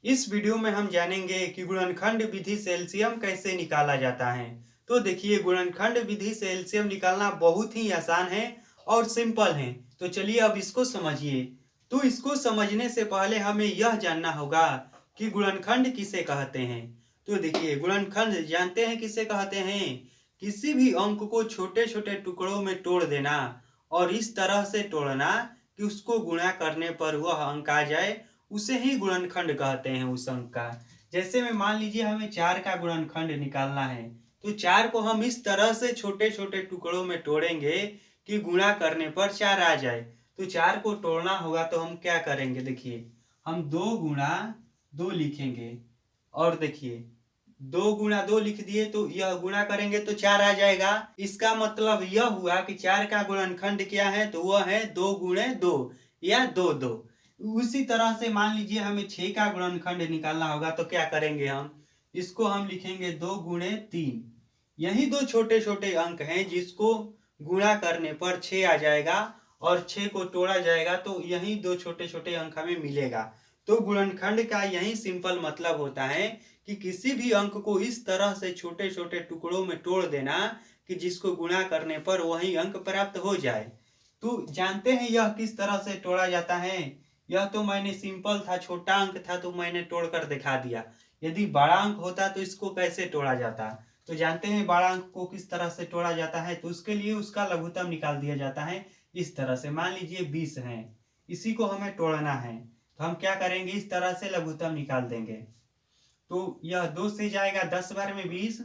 इस वीडियो में हम जानेंगे कि गुणनखंड विधि से एलसीएम कैसे निकाला जाता है। तो देखिए, गुणनखंड विधि से एलसीएम निकालना बहुत ही आसान है और सिंपल है। तो चलिए अब इसको समझिए। तो इसको समझने से पहले हमें यह जानना होगा कि गुणनखंड किसे कहते हैं। तो देखिए, गुणनखंड जानते हैं किसे कहते हैं। किसी भी अंक को छोटे छोटे टुकड़ों में तोड़ देना और इस तरह से तोड़ना कि उसको गुणा करने पर वह अंक आ जाए, उसे ही गुणनखंड कहते हैं उस अंक का। जैसे में मान लीजिए हमें 4 का गुणनखंड निकालना है, तो 4 को हम इस तरह से छोटे छोटे टुकड़ों में तोड़ेंगे कि गुणा करने पर 4 आ जाए। तो 4 को तोड़ना होगा तो हम क्या करेंगे, देखिए हम 2 गुणा 2 लिखेंगे और देखिए 2 गुणा 2 लिख दिए तो यह गुणा करेंगे तो 4 आ जाएगा। इसका मतलब यह हुआ कि 4 का गुणनखंड क्या है, तो वह है 2 गुणे 2 या 2 2। उसी तरह से मान लीजिए हमें 6 का गुणनखंड निकालना होगा तो क्या करेंगे, इसको हम लिखेंगे 2 गुणे 3। यही दो छोटे छोटे अंक हैं जिसको गुणा करने पर 6 आ जाएगा और 6 को तोड़ा जाएगा तो यही दो छोटे छोटे अंक हमें मिलेगा। तो गुणनखंड का यही सिंपल मतलब होता है कि किसी भी अंक को इस तरह से छोटे छोटे टुकड़ों में तोड़ देना कि जिसको गुणा करने पर वही अंक प्राप्त हो जाए। तो जानते हैं यह किस तरह से तोड़ा जाता है। यह तो मैंने सिंपल था, छोटा अंक था तो मैंने तोड़कर दिखा दिया। यदि बड़ा अंक होता तो इसको कैसे तोड़ा जाता। तो जानते हैं बड़ा अंक को किस तरह से तोड़ा जाता है। तो उसके लिए उसका लघुत्तम निकाल दिया जाता है इस तरह से। मान लीजिए 20 है, इसी को हमें तोड़ना है तो हम क्या करेंगे, इस तरह से लघुत्तम निकाल देंगे। तो यह 2 से जाएगा 10 बार में 20,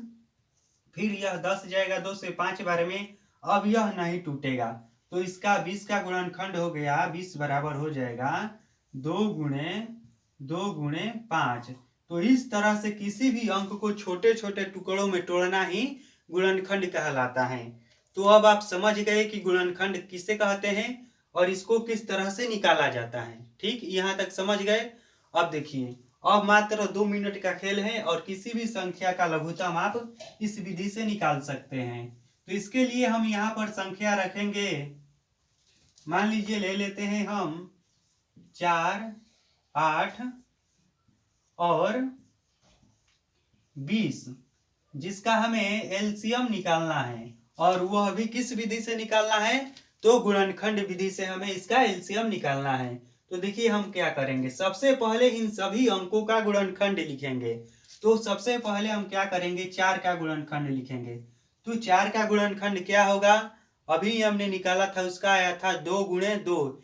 फिर यह 10 जाएगा 2 से 5 बार में। अब यह नहीं टूटेगा तो इसका 20 का गुणनखंड हो गया, 20 बराबर हो जाएगा 2 गुणे 5। तो इस तरह से किसी भी अंक को छोटे छोटे टुकड़ों में तोड़ना ही गुणनखंड कहलाता है। तो अब आप समझ गए कि गुणनखंड किसे कहते हैं और इसको किस तरह से निकाला जाता है। ठीक, यहाँ तक समझ गए। अब देखिए, अब मात्र 2 मिनट का खेल है और किसी भी संख्या का लघुत्तम आप इस विधि से निकाल सकते हैं। तो इसके लिए हम यहाँ पर संख्या रखेंगे। मान लीजिए ले लेते हैं हम 4, 8 और 20, जिसका हमें एलसीएम निकालना है। और वह भी किस विधि से निकालना है, तो गुणनखंड विधि से हमें इसका एलसीएम निकालना है। तो देखिए हम क्या करेंगे, सबसे पहले इन सभी अंकों का गुणनखंड लिखेंगे। तो सबसे पहले हम क्या करेंगे, 4 का गुणनखंड लिखेंगे। तो 4 का गुणनखंड क्या होगा, अभी हमने निकाला था, उसका आया था 2 गुणे 2।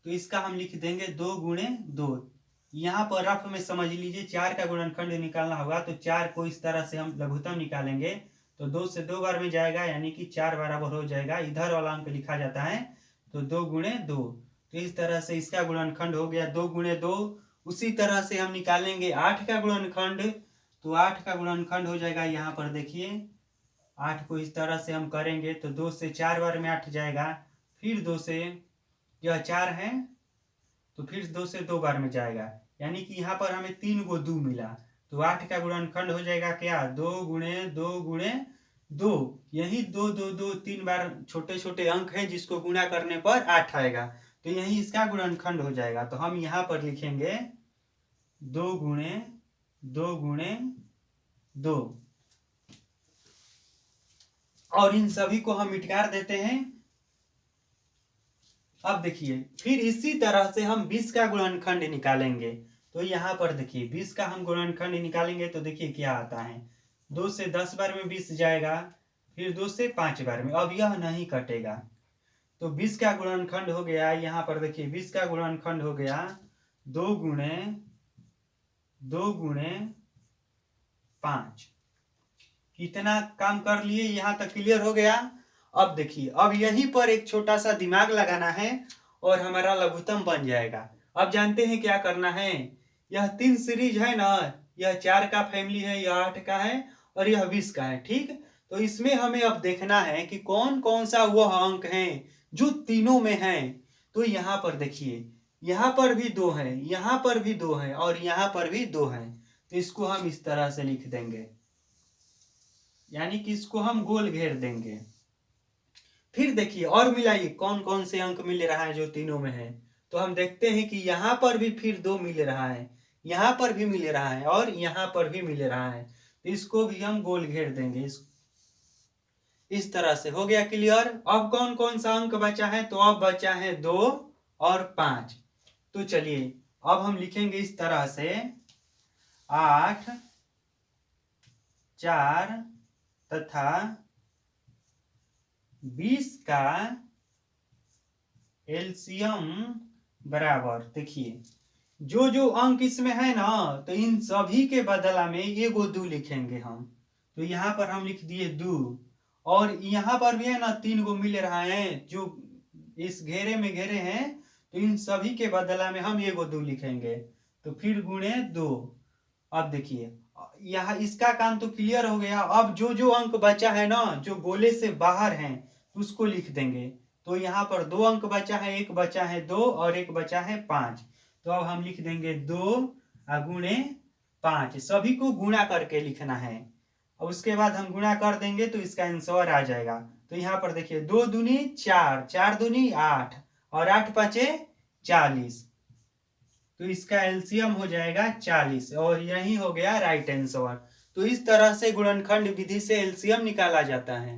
तो इसका हम लिख देंगे 2 गुणे 2। यहाँ पर रफ में समझ लीजिए 4 का गुणनखंड निकालना होगा तो 4 को इस तरह से हम लघुत्तम निकालेंगे तो 2 से 2 बार में जाएगा, यानी कि 4 बराबर हो जाएगा। इधर वाला अंक लिखा जाता है तो 2 गुणे 2। तो इस तरह से इसका गुणनखंड हो गया 2 गुणे 2। उसी तरह से हम निकालेंगे 8 का गुणनखंड। तो 8 का गुणनखंड हो जाएगा, यहाँ पर देखिए 8 को इस तरह से हम करेंगे तो 2 से 4 बार में 8 जाएगा, फिर 2 से, यह 4 है तो फिर 2 से 2 बार में जाएगा, यानी कि यहाँ पर हमें 3 को 2 मिला। तो 8 का गुणनखंड हो जाएगा क्या, 2 गुणे 2 गुणे 2। यही 2 2 2 3 बार छोटे छोटे अंक हैं जिसको गुणा करने पर 8 आएगा, तो यही इसका गुणनखंड हो जाएगा। तो हम यहाँ पर लिखेंगे 2 गुणे 2 गुणे 2 और इन सभी को हम मिटकार देते हैं। अब देखिए फिर इसी तरह से हम 20 का गुणनखंड निकालेंगे। तो यहाँ पर देखिए 20 का हम गुणनखंड निकालेंगे तो देखिए क्या आता है, 2 से 10 बार में 20 जाएगा, फिर 2 से 5 बार में, अब यह नहीं कटेगा। तो 20 का गुणनखंड हो गया, यहाँ पर देखिए 20 का गुणनखंड हो गया 2 गुणे 5। कितना काम कर लिए, यहाँ तक क्लियर हो गया। अब देखिए, अब यहीं पर एक छोटा सा दिमाग लगाना है और हमारा लघुत्तम बन जाएगा। अब जानते हैं क्या करना है, यह 3 सीरीज है ना, यह 4 का फैमिली है, यह 8 का है और यह 20 का है। ठीक, तो इसमें हमें अब देखना है कि कौन कौन सा वह अंक है जो तीनों में है। तो यहाँ पर देखिए, यहाँ पर भी 2 है, यहाँ पर भी 2 है और यहाँ पर भी 2 है। तो इसको हम इस तरह से लिख देंगे, यानी कि इसको हम गोल घेर देंगे। फिर देखिए और मिलाइए कौन कौन से अंक मिल रहा है जो तीनों में है। तो हम देखते हैं कि यहाँ पर भी फिर 2 मिल रहा है, यहाँ पर भी मिल रहा है और यहाँ पर भी मिल रहा है, तो इसको भी हम गोल घेर देंगे। इस तरह से हो गया क्लियर। अब कौन कौन सा अंक बचा है, तो अब बचा है 2 और 5। तो चलिए अब हम लिखेंगे इस तरह से 8, 4 तथा 20 का एलसीएम बराबर, देखिए जो जो अंक इसमें है ना, तो इन सभी के बदला में एगो 2 लिखेंगे हम। तो यहाँ पर हम लिख दिए 2, और यहाँ पर भी है ना 3 गो मिल रहा है जो इस घेरे में घेरे हैं, तो इन सभी के बदला में हम एगो 2 लिखेंगे। तो फिर गुणे 2। अब देखिए यहाँ इसका काम तो क्लियर हो गया। अब जो जो अंक बचा है ना, जो गोले से बाहर हैं, उसको लिख देंगे। तो यहाँ पर 2 अंक बचा है, एक बचा है 2 और एक बचा है 5। तो अब हम लिख देंगे 2 गुणे 5, सभी को गुणा करके लिखना है। और उसके बाद हम गुणा कर देंगे तो इसका आंसर आ जाएगा। तो यहाँ पर देखिए 2 दूनी 4, 4 दूनी 8 और 8 पाँचे 40। तो इसका एलसीएम हो जाएगा 40 और यही हो गया राइट आंसर। तो इस तरह से गुणनखंड विधि से एलसीएम निकाला जाता है।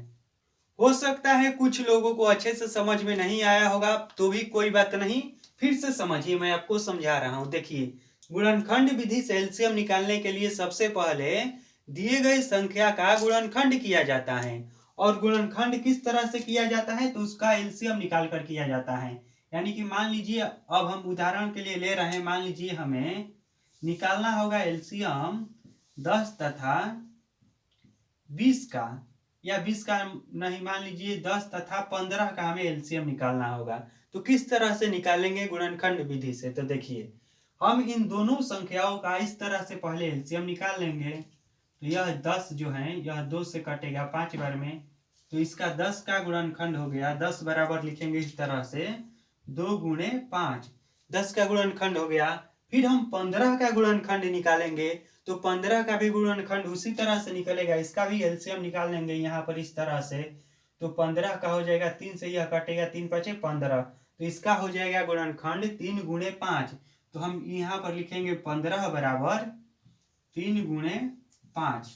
हो सकता है कुछ लोगों को अच्छे से समझ में नहीं आया होगा, तो भी कोई बात नहीं, फिर से समझिए, मैं आपको समझा रहा हूं। देखिए गुणनखंड विधि से एलसीएम निकालने के लिए सबसे पहले दिए गए संख्या का गुणनखंड किया जाता है। और गुणनखंड किस तरह से किया जाता है, तो उसका एलसीएम निकाल कर किया जाता है। यानी कि मान लीजिए अब हम उदाहरण के लिए ले रहे हैं, मान लीजिए हमें निकालना होगा एलसीएम 10 तथा 20 का, या 20 का नहीं, मान लीजिए 10 तथा 15 का हमें एलसीएम निकालना होगा। तो किस तरह से निकालेंगे गुणनखंड विधि से, तो देखिए हम इन दोनों संख्याओं का इस तरह से पहले एलसीएम निकाल लेंगे। तो यह 10 जो है यह 2 से कटेगा 5 बार में, तो इसका 10 का गुणनखंड हो गया। 10 बराबर लिखेंगे इस तरह से 2 गुणे 5, 10 का गुणनखंड हो गया। फिर हम 15 का गुणनखंड निकालेंगे, तो 15 का भी गुणनखंड उसी तरह से निकलेगा, इसका भी एलसीएम निकाल लेंगे यहाँ पर इस तरह से। तो 15 का हो जाएगा, 3 से यह कटेगा, 3 5 15, तो इसका हो जाएगा गुणनखंड 3 गुणे 5। तो हम यहाँ पर लिखेंगे 15 बराबर 3 गुणे 5।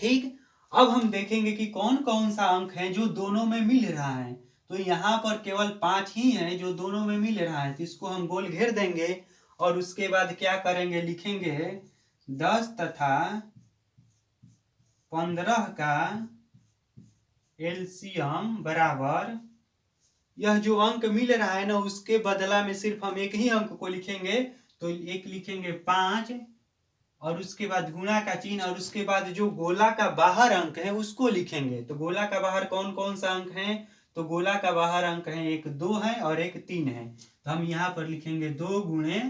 ठीक, अब हम देखेंगे कि कौन कौन सा अंक है जो दोनों में मिल रहा है। तो यहाँ पर केवल 5 ही है जो दोनों में मिल रहा है, तो इसको हम गोल घेर देंगे। और उसके बाद क्या करेंगे, लिखेंगे 10 तथा 15 का एलसीएम बराबर, यह जो अंक मिल रहा है ना, उसके बदला में सिर्फ हम एक ही अंक को लिखेंगे। तो एक लिखेंगे 5 और उसके बाद गुणा का चिन्ह, और उसके बाद जो गोला का बाहर अंक है उसको लिखेंगे। तो गोला का बाहर कौन कौन सा अंक है, तो गोला का बाहर अंक है, एक 2 है और एक 3 है। तो हम यहाँ पर लिखेंगे 2 गुणे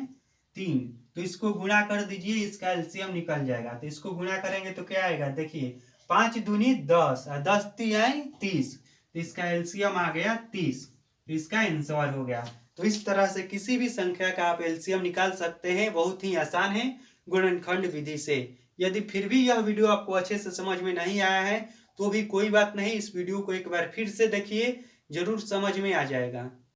3। तो इसको गुणा कर दीजिए, इसका एलसीएम निकल जाएगा। तो इसको गुणा करेंगे तो क्या आएगा, देखिए 5 दूनी 10 और 10 3 30, तो इसका एलसीएम आ गया 30। तो इसका आंसर हो गया। तो इस तरह से किसी भी संख्या का आप एलसीएम निकाल सकते हैं, बहुत ही आसान है गुणनखंड विधि से। यदि फिर भी यह वीडियो आपको अच्छे से समझ में नहीं आया है, तो भी कोई बात नहीं, इस वीडियो को एक बार फिर से देखिए, जरूर समझ में आ जाएगा।